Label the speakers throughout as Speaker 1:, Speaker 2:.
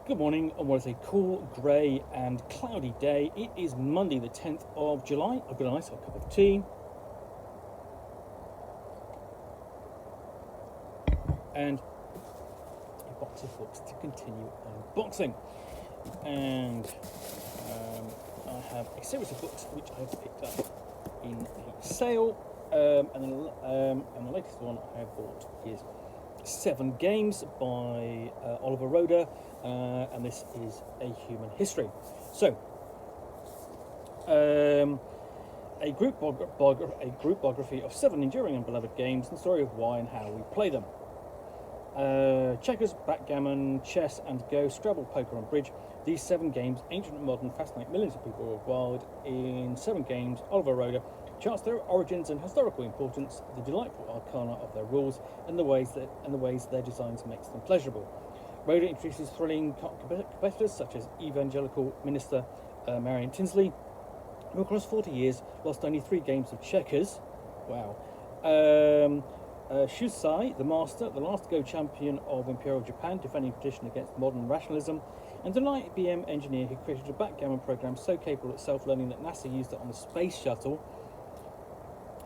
Speaker 1: Good morning on what is a cool, grey and cloudy day. It is Monday the 10th of July. I've got a nice hot cup of tea and a box of books to continue unboxing. And I have a series of books which I've picked up in a sale, and the latest one I have bought is 7 Games by Oliver Roeder, and this is A Human History. So, a group biography of 7 enduring and beloved games, and the story of why and how we play them. Checkers, backgammon, chess and go, Scrabble, poker and bridge. These 7 games, ancient and modern, fascinate millions of people worldwide. In 7 Games, Oliver Roeder charts their origins and historical importance, the delightful arcana of their rules, and the ways their designs makes them pleasurable. Roeder introduces thrilling competitors such as evangelical minister Marion Tinsley, who across 40 years lost only 3 games of checkers. Wow. Shusai, the master, the last Go champion of Imperial Japan, defending tradition against modern rationalism, and an IBM engineer who created a backgammon program so capable of self-learning that NASA used it on the space shuttle.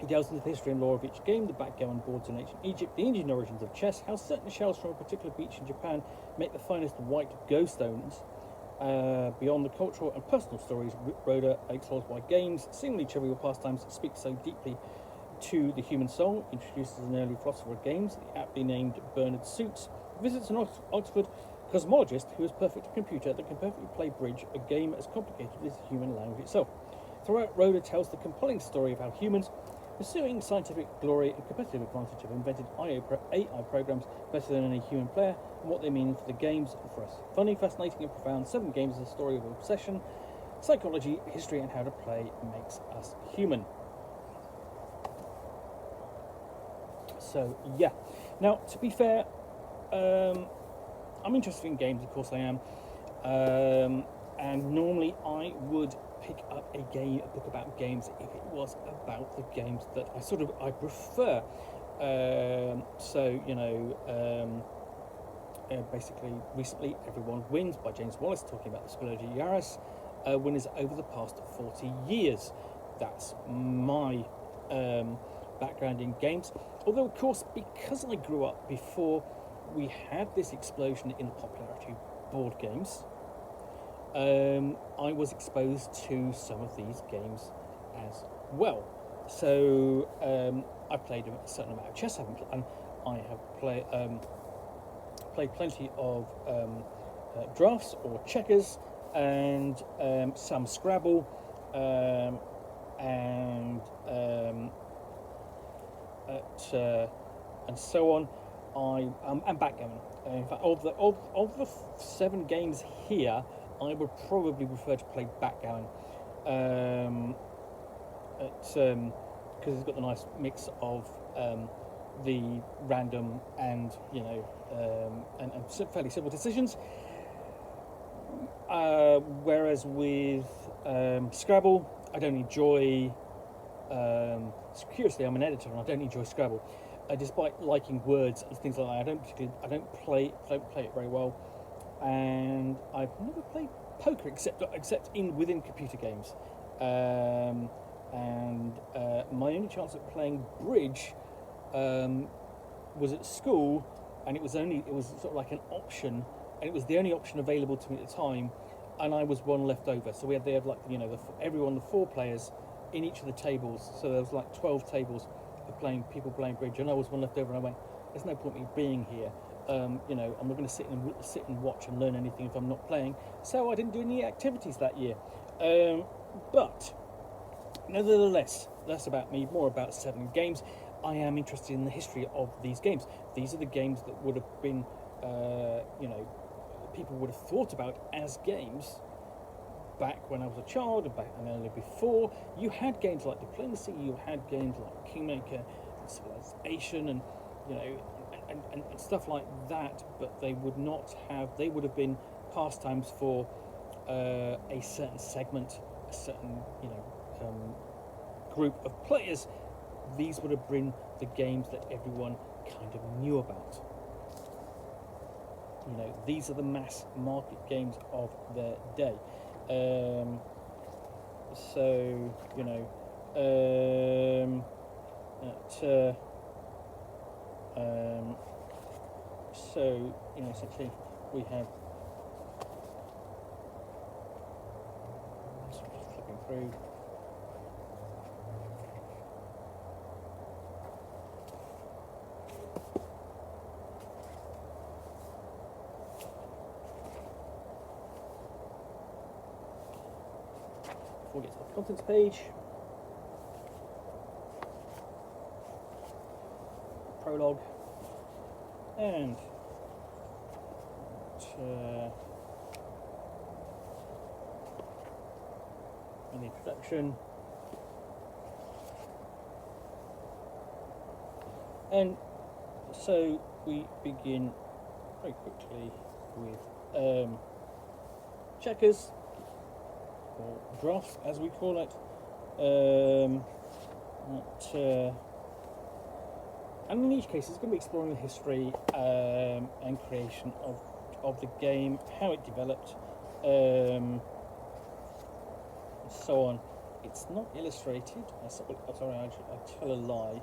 Speaker 1: He delves into the history and lore of each game, the backgammon boards in ancient Egypt, the Indian origins of chess, how certain shells from a particular beach in Japan make the finest white go stones. Beyond the cultural and personal stories, Roeder explores why games, seemingly trivial pastimes, speak so deeply to the human soul, introduces an early philosopher of games, the aptly named Bernard Suits, visits an Oxford cosmologist who is perfect at computer that can perfectly play bridge, a game as complicated as the human language itself. Throughout, Roeder tells the compelling story of how humans, pursuing scientific glory and competitive advantage, have invented AI programs better than any human player, and what they mean for the games and for us. Funny, fascinating and profound, 7 Games is a story of obsession, psychology, history and how to play makes us human. So, yeah. Now, to be fair, I'm interested in games, of course I am, and normally I would pick up a book about games if it was about the games that I prefer. Basically, recently, Everyone Wins by James Wallace, talking about the Spillover Yaris winners over the past 40 years. That's my background in games. Although, of course, because I grew up before we had this explosion in the popularity of board games, I was exposed to some of these games as well. So I played a certain amount of chess, and I have played plenty of draughts or checkers, and some Scrabble, and so on. And backgammon. In fact, of the 7 games here, I would probably prefer to play backgammon, because it's got the nice mix of the random and and fairly simple decisions. Whereas with Scrabble, I don't enjoy. Curiously, I'm an editor and I don't enjoy Scrabble, despite liking words and things like that. I don't play it very well. And I've never played poker except within computer games, and my only chance at playing bridge was at school, and it was sort of like an option, and it was the only option available to me at the time, and I was one left over. So they had like the 4 players in each of the tables, so there was like 12 tables of people playing bridge, and I was one left over, and I went, there's no point in me being here. I'm not going to sit and watch and learn anything if I'm not playing. So I didn't do any activities that year. But nevertheless, that's about me. More about 7 Games. I am interested in the history of these games. These are the games that would have been, people would have thought about as games back when I was a child, and earlier before. You had games like Diplomacy. You had games like Kingmaker, and Civilization, and and stuff like that, but they would have been pastimes for a certain segment, a certain group of players. These would have been the games that everyone kind of knew about. You know, these are the mass market games of their day. So, you know, so, you know, essentially we have, so just flipping through. Before we get to the contents page, prologue, and an introduction, and so we begin very quickly with checkers, or draughts as we call it, and in each case it's going to be exploring the history and creation of the game, how it developed, and so on. It's not illustrated. Sorry, I tell a lie.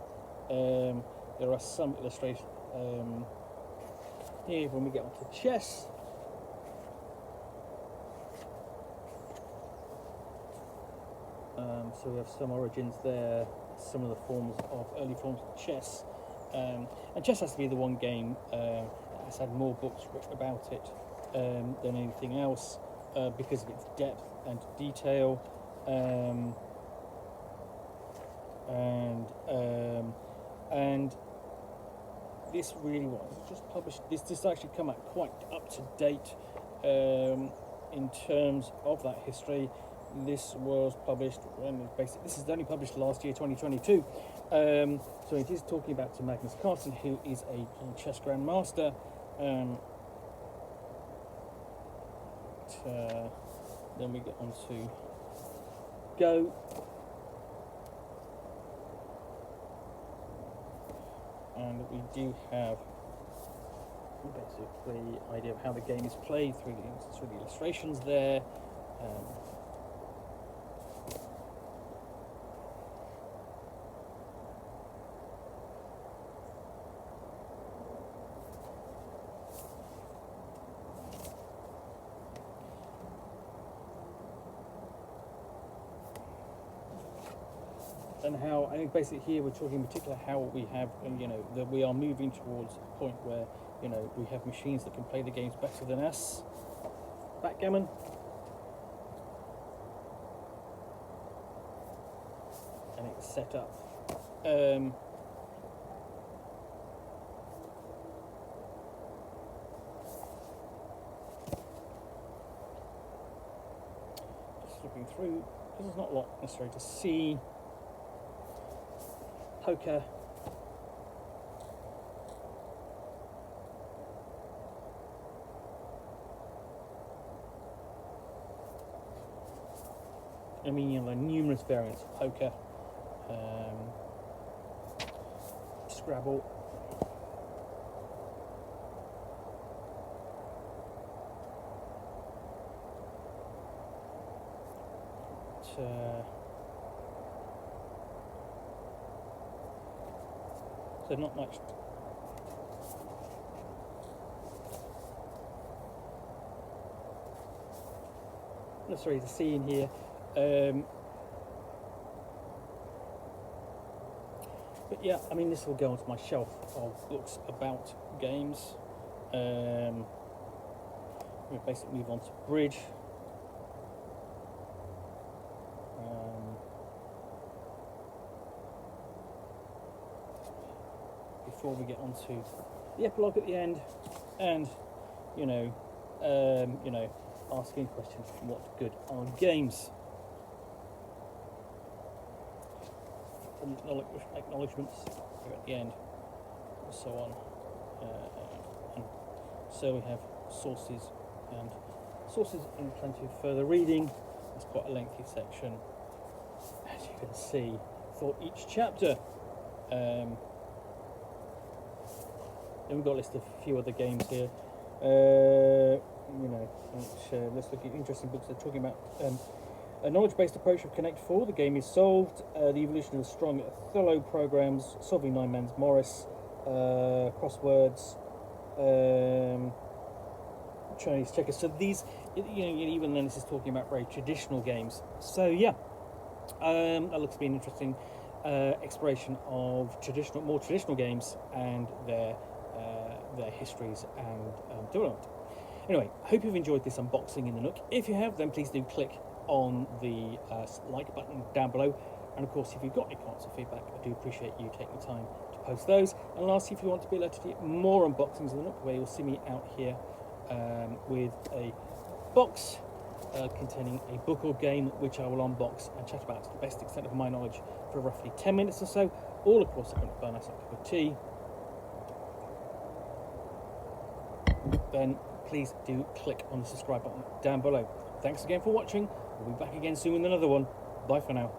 Speaker 1: There are some illustrations here when we get onto chess. So we have some origins there, some of the early forms of chess, and chess has to be the one game that has had more books written about it than anything else because of its depth and detail, and this really was just published. This actually come out quite up to date in terms of that history. This was published when this is only published last year, 2022. So it is talking about Sir Magnus Carlsen, who is a chess grandmaster. Then we get on to Go. And we do have basically idea of how the game is played through the illustrations there. And how, I think basically here we're talking in particular how we have, you know, that we are moving towards a point where, you know, we have machines that can play the games better than us. Backgammon. And it's set up. Just looking through, because there's not a lot necessary to see. Poker. I mean, you know, numerous variants of poker. Scrabble. So not much. Necessary to see in here. But yeah, I mean, this will go onto my shelf of books about games. We'll basically move on to bridge. Before we get on to the epilogue at the end, and you know, asking questions: what good are games? Some acknowledgements here at the end, and so on. And so we have sources and plenty of further reading. It's quite a lengthy section, as you can see, for each chapter. Then we've got a list of a few other games here. Let's look at interesting books. They're talking about a knowledge-based approach of Connect 4. The game is solved. The evolution of strong Othello programs, solving nine men's Morris, crosswords, Chinese checkers. So these, even then, this is talking about very traditional games. So yeah, that looks to be an interesting exploration of more traditional games and their histories and development. Anyway, hope you've enjoyed this unboxing in the Nook. If you have, then please do click on the like button down below. And of course, if you've got any comments or feedback, I do appreciate you taking the time to post those. And lastly, if you want to be alerted to more unboxings in the Nook, where you'll see me out here with a box containing a book or game which I will unbox and chat about to the best extent of my knowledge for roughly 10 minutes or so, all of course I'm going to burn us a cup of tea. Then please do click on the subscribe button down below. Thanks again for watching. We'll be back again soon with another one. Bye for now.